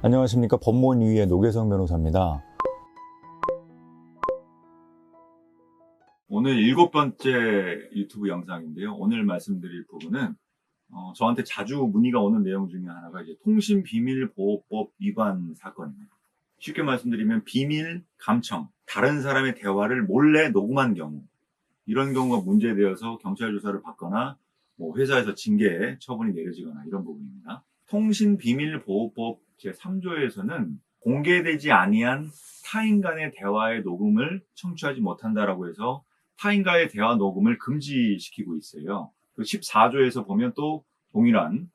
안녕하십니까. 법무원위의 노계성 변호사입니다. 오늘 7번째 유튜브 영상인데요. 오늘 말씀드릴 부분은 저한테 자주 문의가 오는 내용 중에 하나가 이제 통신비밀보호법 위반 사건입니다. 쉽게 말씀드리면 비밀 감청, 다른 사람의 대화를 몰래 녹음한 경우, 이런 경우가 문제되어서 경찰 조사를 받거나 회사에서 징계 처분이 내려지거나 이런 부분입니다. 통신비밀보호법 제3조에서는 공개되지 아니한 타인 간의 대화의 녹음을 청취하지 못한다라고 해서 타인과의 대화 녹음을 금지시키고 있어요. 그 14조에서 보면 또 동일한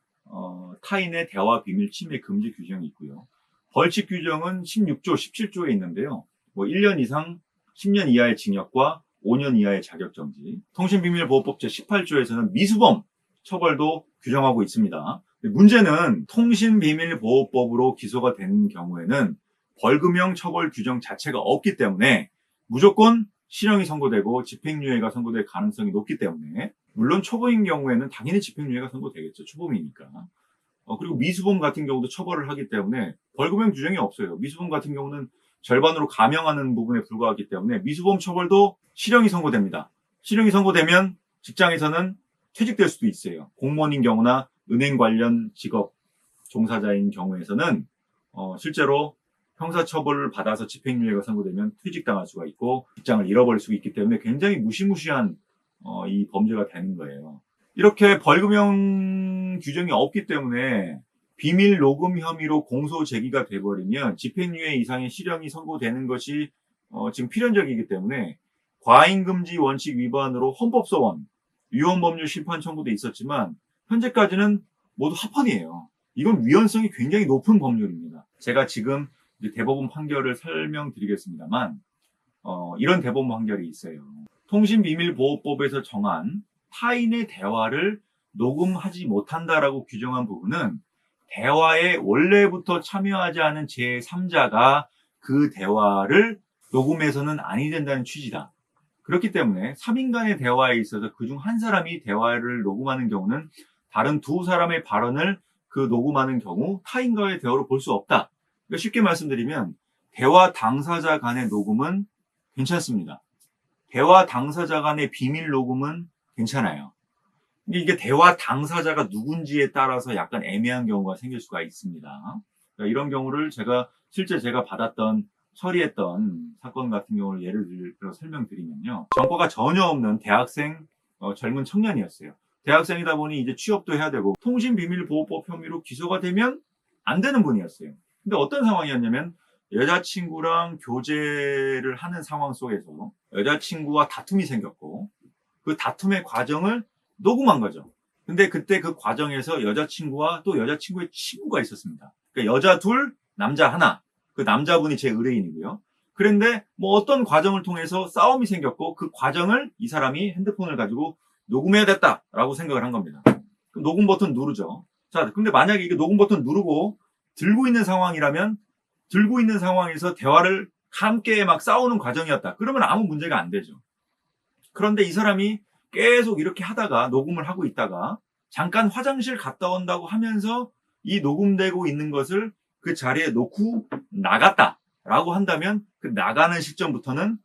타인의 대화 비밀 침해 금지 규정이 있고요. 벌칙 규정은 16조, 17조에 있는데요. 1년 이상 10년 이하의 징역과 5년 이하의 자격정지. 통신비밀보호법 제18조에서는 미수범 처벌도 규정하고 있습니다. 문제는 통신비밀보호법으로 기소가 된 경우에는 벌금형 처벌 규정 자체가 없기 때문에 무조건 실형이 선고되고 집행유예가 선고될 가능성이 높기 때문에, 물론 초범인 경우에는 당연히 집행유예가 선고되겠죠. 초범이니까. 그리고 미수범 같은 경우도 처벌을 하기 때문에 벌금형 규정이 없어요. 미수범 같은 경우는 절반으로 감형하는 부분에 불과하기 때문에 미수범 처벌도 실형이 선고됩니다. 실형이 선고되면 직장에서는 퇴직될 수도 있어요. 공무원인 경우나 은행 관련 직업 종사자인 경우에서는 실제로 형사처벌을 받아서 집행유예가 선고되면 퇴직당할 수가 있고 직장을 잃어버릴 수 있기 때문에 굉장히 무시무시한 이 범죄가 되는 거예요. 이렇게 벌금형 규정이 없기 때문에 비밀 녹음 혐의로 공소 제기가 돼버리면 집행유예 이상의 실형이 선고되는 것이 지금 필연적이기 때문에 과잉금지 원칙 위반으로 헌법소원, 위헌법률 심판 청구도 있었지만 현재까지는 모두 합헌이에요. 이건 위헌성이 굉장히 높은 법률입니다. 제가 지금 대법원 판결을 설명드리겠습니다만 이런 대법원 판결이 있어요. 통신비밀보호법에서 정한 타인의 대화를 녹음하지 못한다라고 규정한 부분은 대화에 원래부터 참여하지 않은 제3자가 그 대화를 녹음해서는 아니 된다는 취지다. 그렇기 때문에 3인 간의 대화에 있어서 그중 한 사람이 대화를 녹음하는 경우는 다른 두 사람의 발언을 그 녹음하는 경우 타인과의 대화로 볼 수 없다. 그러니까 쉽게 말씀드리면 대화 당사자 간의 녹음은 괜찮습니다. 대화 당사자 간의 비밀 녹음은 괜찮아요. 근데 이게 대화 당사자가 누군지에 따라서 약간 애매한 경우가 생길 수가 있습니다. 그러니까 이런 경우를 실제 제가 받았던 처리했던 사건 같은 경우를 예를 들어 설명드리면요. 전과가 전혀 없는 대학생 젊은 청년이었어요. 대학생이다 보니 이제 취업도 해야 되고 통신비밀보호법 혐의로 기소가 되면 안 되는 분이었어요. 근데 어떤 상황이었냐면 여자친구랑 교제를 하는 상황 속에서 여자친구와 다툼이 생겼고 그 다툼의 과정을 녹음한 거죠. 근데 그때 그 과정에서 여자친구와 또 여자친구의 친구가 있었습니다. 그러니까 여자 둘, 남자 하나. 그 남자분이 제 의뢰인이고요. 그런데 어떤 과정을 통해서 싸움이 생겼고 그 과정을 이 사람이 핸드폰을 가지고 녹음해야겠다라고 생각을 한 겁니다. 그럼 녹음 버튼 누르죠. 자, 근데 만약에 이게 녹음 버튼 누르고 들고 있는 상황이라면 들고 있는 상황에서 대화를 함께 막 싸우는 과정이었다. 그러면 아무 문제가 안 되죠. 그런데 이 사람이 계속 이렇게 하다가 녹음을 하고 있다가 잠깐 화장실 갔다 온다고 하면서 이 녹음되고 있는 것을 그 자리에 놓고 나갔다라고 한다면 그 나가는 시점부터는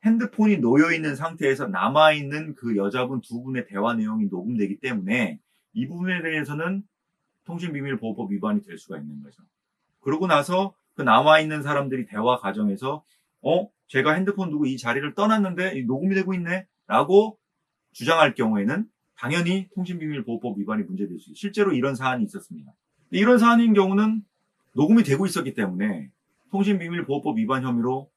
핸드폰이 놓여있는 상태에서 남아있는 그 여자분 두 분의 대화 내용이 녹음되기 때문에 이 부분에 대해서는 통신비밀보호법 위반이 될 수가 있는 거죠. 그러고 나서 그 남아있는 사람들이 대화 과정에서 제가 핸드폰 두고 이 자리를 떠났는데 녹음이 되고 있네 라고 주장할 경우에는 당연히 통신비밀보호법 위반이 문제될 수 있어요. 실제로 이런 사안이 있었습니다. 이런 사안인 경우는 녹음이 되고 있었기 때문에 통신비밀보호법 위반 혐의로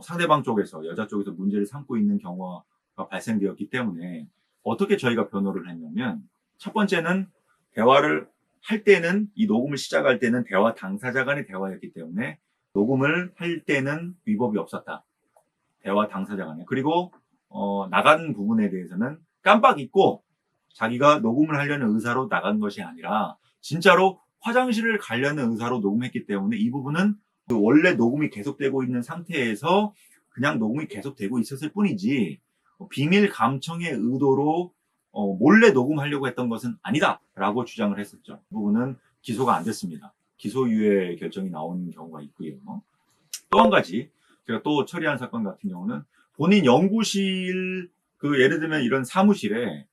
상대방 쪽에서 여자 쪽에서 문제를 삼고 있는 경우가 발생되었기 때문에 어떻게 저희가 변호를 했냐면 첫 번째는 대화를 할 때는 이 녹음을 시작할 때는 대화 당사자 간의 대화였기 때문에 녹음을 할 때는 위법이 없었다. 대화 당사자 간에. 그리고 나간 부분에 대해서는 깜빡 잊고 자기가 녹음을 하려는 의사로 나간 것이 아니라 진짜로 화장실을 가려는 의사로 녹음했기 때문에 이 부분은 원래 녹음이 계속되고 있는 상태에서 그냥 녹음이 계속되고 있었을 뿐이지 비밀 감청의 의도로 몰래 녹음하려고 했던 것은 아니다 라고 주장을 했었죠. 그 부분은 기소가 안 됐습니다. 기소유예 결정이 나온 경우가 있고요. 또 한 가지 제가 또 처리한 사건 같은 경우는 본인 연구실 예를 들면 이런 사무실에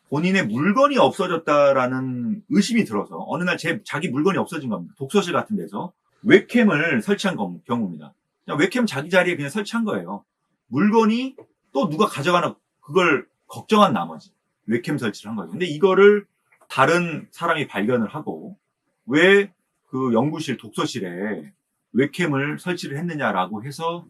본인의 물건이 없어졌다라는 의심이 들어서 어느 날 자기 물건이 없어진 겁니다. 독서실 같은 데서 웹캠을 설치한 경우입니다. 그냥 웹캠 자기 자리에 그냥 설치한 거예요. 물건이 또 누가 가져가나 그걸 걱정한 나머지 웹캠 설치를 한 거죠. 근데 이거를 다른 사람이 발견을 하고 왜 그 연구실 독서실에 웹캠을 설치를 했느냐라고 해서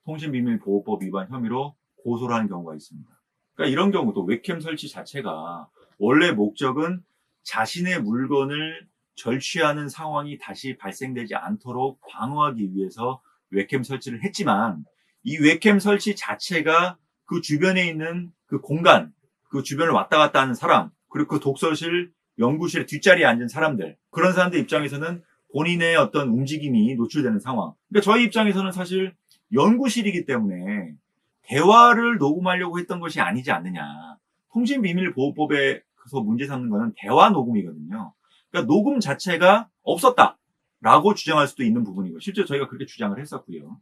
통신비밀보호법 위반 혐의로 고소를 하는 경우가 있습니다. 그러니까 이런 경우도 웹캠 설치 자체가 원래 목적은 자신의 물건을 절취하는 상황이 다시 발생되지 않도록 방어하기 위해서 웹캠 설치를 했지만 이 웹캠 설치 자체가 그 주변에 있는 그 공간, 그 주변을 왔다 갔다 하는 사람, 그리고 그 독서실, 연구실 뒷자리에 앉은 사람들, 그런 사람들 입장에서는 본인의 어떤 움직임이 노출되는 상황. 그러니까 저희 입장에서는 사실 연구실이기 때문에 대화를 녹음하려고 했던 것이 아니지 않느냐. 통신비밀보호법에서 문제 삼는 것은 대화 녹음이거든요. 그러니까 녹음 자체가 없었다라고 주장할 수도 있는 부분이고 실제 저희가 그렇게 주장을 했었고요.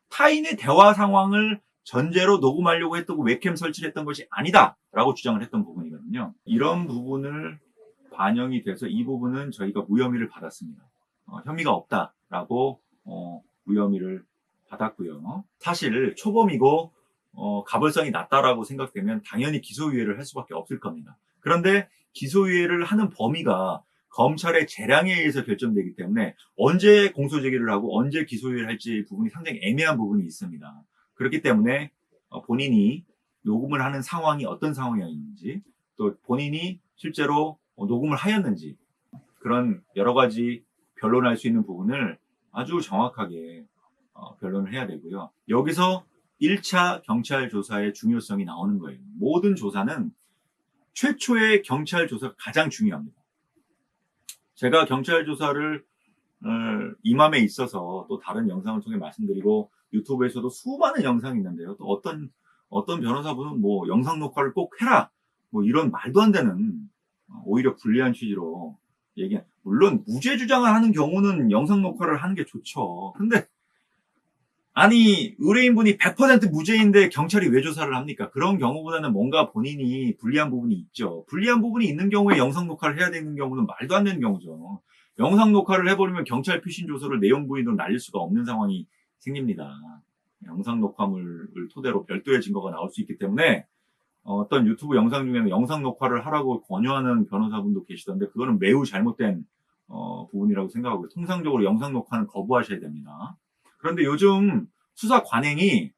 타인의 대화 상황을 전제로 녹음하려고 했던 웹캠 설치를 했던 것이 아니다라고 주장을 했던 부분이거든요. 이런 부분을 반영이 돼서 이 부분은 저희가 무혐의를 받았습니다. 혐의가 없다라고 무혐의를 받았고요. 사실 초범이고 가벌성이 낮다라고 생각되면 당연히 기소유예를 할 수밖에 없을 겁니다. 그런데 기소유예를 하는 범위가 검찰의 재량에 의해서 결정되기 때문에 언제 공소제기를 하고 언제 기소유예를 할지 부분이 상당히 애매한 부분이 있습니다. 그렇기 때문에 본인이 녹음을 하는 상황이 어떤 상황이었는지 또 본인이 실제로 녹음을 하였는지 그런 여러 가지 변론할 수 있는 부분을 아주 정확하게 변론을 해야 되고요. 여기서 1차 경찰 조사의 중요성이 나오는 거예요. 모든 조사는 최초의 경찰 조사가 가장 중요합니다. 제가 경찰 조사를 임함에 있어서 또 다른 영상을 통해 말씀드리고 유튜브에서도 수많은 영상이 있는데요. 또 어떤 변호사분은 뭐 영상 녹화를 꼭 해라 뭐 이런 말도 안 되는 오히려 불리한 취지로 물론 무죄 주장을 하는 경우는 영상 녹화를 하는 게 좋죠. 근데 아니 의뢰인분이 100% 무죄인데 경찰이 왜 조사를 합니까? 그런 경우보다는 뭔가 본인이 불리한 부분이 있죠. 불리한 부분이 있는 경우에 영상 녹화를 해야 되는 경우는 말도 안 되는 경우죠. 영상 녹화를 해버리면 경찰 피신 조서를 내용 부인으로 날릴 수가 없는 상황이 생깁니다. 영상 녹화물을 토대로 별도의 증거가 나올 수 있기 때문에 어떤 유튜브 영상 중에는 영상 녹화를 하라고 권유하는 변호사분도 계시던데 그거는 매우 잘못된 부분이라고 생각하고요. 통상적으로 영상 녹화는 거부하셔야 됩니다. 그런데 요즘 수사 관행이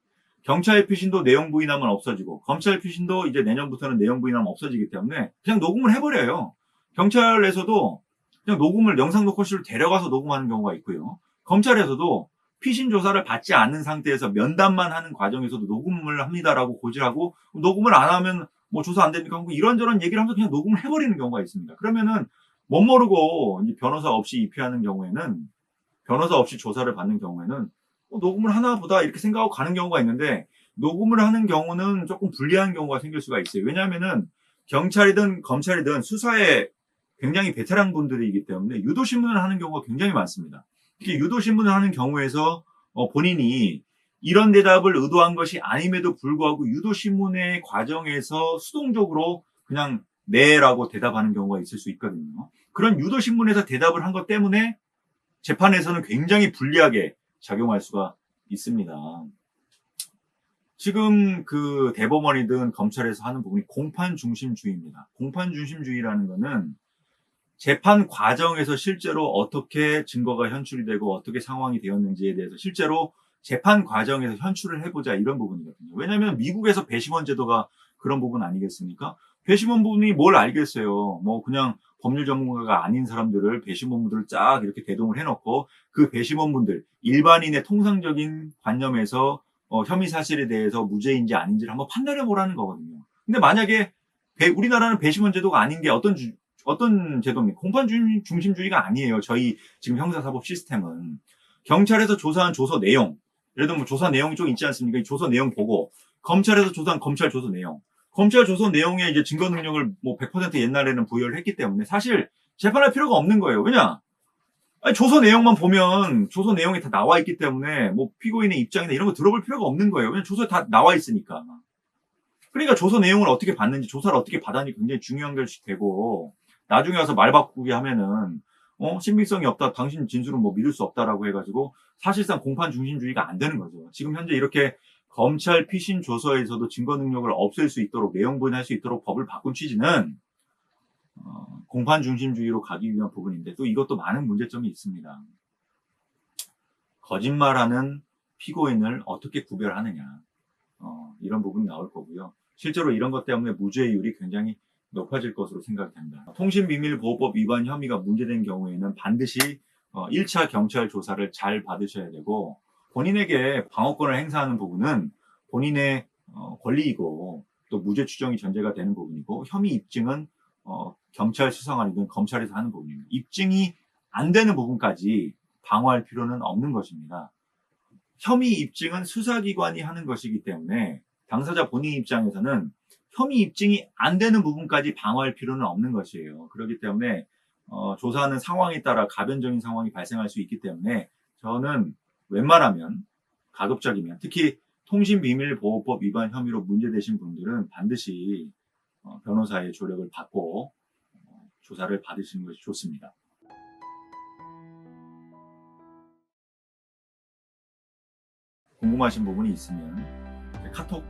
경찰 피신도 내용 부인하면 없어지고 검찰 피신도 이제 내년부터는 내용 부인하면 없어지기 때문에 그냥 녹음을 해버려요. 경찰에서도 그냥 녹음을 영상 녹화실로 데려가서 녹음하는 경우가 있고요. 검찰에서도 피신 조사를 받지 않는 상태에서 면담만 하는 과정에서도 녹음을 합니다라고 고지하고 녹음을 안 하면 뭐 조사 안 되니까 이런저런 얘기를 하면서 그냥 녹음을 해버리는 경우가 있습니다. 그러면은 못 모르고 변호사 없이 입회하는 경우에는 변호사 없이 조사를 받는 경우에는 녹음을 하나 보다 이렇게 생각하고 가는 경우가 있는데 녹음을 하는 경우는 조금 불리한 경우가 생길 수가 있어요. 왜냐하면은 경찰이든 검찰이든 수사에 굉장히 베테랑 분들이기 때문에 유도신문을 하는 경우가 굉장히 많습니다. 특히 유도신문을 하는 경우에서 본인이 이런 대답을 의도한 것이 아님에도 불구하고 유도신문의 과정에서 수동적으로 그냥 네라고 대답하는 경우가 있을 수 있거든요. 그런 유도신문에서 대답을 한 것 때문에 재판에서는 굉장히 불리하게 작용할 수가 있습니다. 지금 그 대법원이든 검찰에서 하는 부분이 공판 중심주의입니다. 공판 중심주의라는 거는 재판 과정에서 실제로 어떻게 증거가 현출이 되고 어떻게 상황이 되었는지에 대해서 실제로 재판 과정에서 현출을 해보자 이런 부분이거든요. 왜냐하면 미국에서 배심원 제도가 그런 부분 아니겠습니까? 배심원 분이 뭘 알겠어요. 뭐 그냥 법률 전문가가 아닌 사람들을 배심원분들을 쫙 이렇게 대동을 해놓고 그 배심원분들 일반인의 통상적인 관념에서 혐의 사실에 대해서 무죄인지 아닌지를 한번 판단해 보라는 거거든요. 근데 만약에 우리나라는 배심원 제도가 아닌 게 어떤 제도입니까? 공판 중심주의가 아니에요. 저희 지금 형사사법 시스템은 경찰에서 조사한 조서 내용, 예를 들면 뭐 조사 내용이 좀 있지 않습니까? 이 조서 내용 보고 검찰에서 조사한 검찰 조서 내용, 검찰 조서 내용에 이제 증거 능력을 뭐 100% 옛날에는 부여를 했기 때문에 사실 재판할 필요가 없는 거예요. 왜냐? 아니, 조서 내용만 보면 조서 내용이 다 나와 있기 때문에 뭐 피고인의 입장이나 이런 거 들어볼 필요가 없는 거예요. 그냥 조서에 다 나와 있으니까. 그러니까 조서 내용을 어떻게 받는지, 조사를 어떻게 받았는지 굉장히 중요한 것이 되고, 나중에 와서 말 바꾸기 하면은 신빙성이 없다, 당신 진술은 뭐 믿을 수 없다라고 해가지고 사실상 공판 중심주의가 안 되는 거죠. 지금 현재 이렇게 검찰 피신 조서에서도 증거 능력을 없앨 수 있도록, 내용부인할 수 있도록 법을 바꾼 취지는 공판 중심주의로 가기 위한 부분인데, 또 이것도 많은 문제점이 있습니다. 거짓말하는 피고인을 어떻게 구별하느냐, 이런 부분이 나올 거고요. 실제로 이런 것 때문에 무죄율이 굉장히 높아질 것으로 생각됩니다. 통신비밀보호법 위반 혐의가 문제된 경우에는 반드시 1차 경찰 조사를 잘 받으셔야 되고, 본인에게 방어권을 행사하는 부분은 본인의 권리이고, 또 무죄 추정이 전제가 되는 부분이고, 혐의 입증은 경찰 수사관이든 검찰에서 하는 부분입니다. 입증이 안 되는 부분까지 방어할 필요는 없는 것입니다. 혐의 입증은 수사기관이 하는 것이기 때문에 당사자 본인 입장에서는 혐의 입증이 안 되는 부분까지 방어할 필요는 없는 것이에요. 그렇기 때문에 조사하는 상황에 따라 가변적인 상황이 발생할 수 있기 때문에 저는 웬만하면 가급적이면, 특히 통신비밀보호법 위반 혐의로 문제되신 분들은 반드시 변호사의 조력을 받고 조사를 받으시는 것이 좋습니다. 궁금하신 부분이 있으면 카톡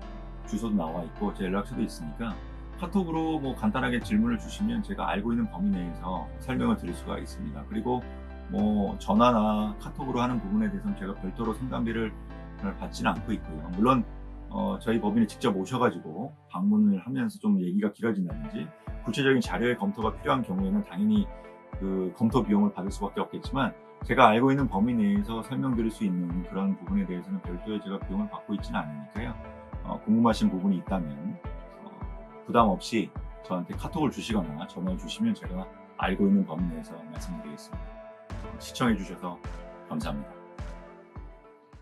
주소도 나와 있고 제 연락처도 있으니까 카톡으로 뭐 간단하게 질문을 주시면 제가 알고 있는 범위 내에서 설명을 드릴 수가 있습니다. 그리고 뭐 전화나 카톡으로 하는 부분에 대해서는 제가 별도로 상담비를 받지는 않고 있고요. 물론 저희 법인이 직접 오셔가지고 방문을 하면서 좀 얘기가 길어진다든지 구체적인 자료의 검토가 필요한 경우에는 당연히 그 검토 비용을 받을 수밖에 없겠지만, 제가 알고 있는 범위 내에서 설명드릴 수 있는 그런 부분에 대해서는 별도의 제가 비용을 받고 있지는 않으니까요. 궁금하신 부분이 있다면 부담 없이 저한테 카톡을 주시거나 전화를 주시면 제가 알고 있는 범위 내에서 말씀드리겠습니다. 시청해 주셔서 감사합니다.